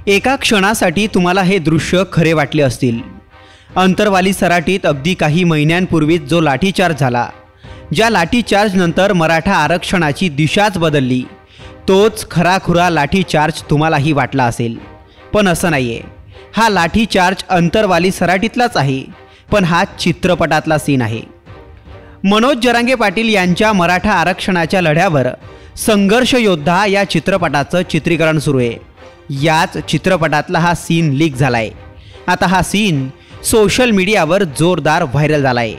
एका क्षणासाठी तुम्हाला हे दृश्य खरे वाटले असतील। अंतरवाली सराटीत अगदी काही महिन्यांपूर्वीच जो लाठीचार्ज झाला, ज्या लाठीचार्ज नंतर मराठा आरक्षणाची दिशाच बदलली, तोच खराखुरा लाठीचार्ज तुम्हालाही वाटला असेल। पण असं नाहीये। हा लाठीचार्ज अंतरवाली सराटीतलाच आहे, पण हा चित्रपटातला सीन आहे। मनोज जरांगे पाटील यांच्या मराठा आरक्षणाच्या लढ्यावर संघर्ष योद्धा या चित्रपटाचं चित्रीकरण सुरू आहे। याच चित्रपटातला हा सीन लीक झालाय। आता हा सीन सोशल मीडियावर जोरदार व्हायरल झालाय।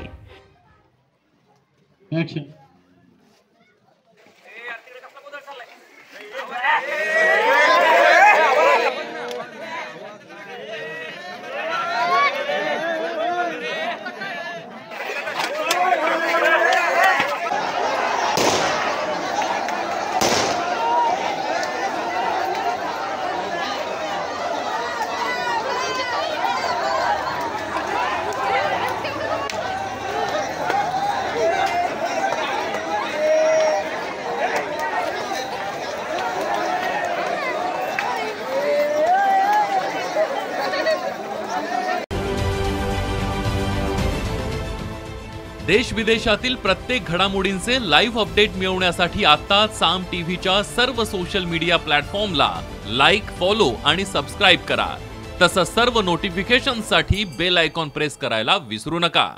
देश विदेशातील प्रत्येक घडामोडींचे लाईव्ह अपडेट मिळवण्यासाठी आता साम टीव्हीच्या सर्व सोशल मीडिया प्लॅटफॉर्मला लाईक, फॉलो आणि सबस्क्राईब करा। तसंच सर्व नोटिफिकेशनसाठी बेल आयकॉन प्रेस करायला विसरू नका।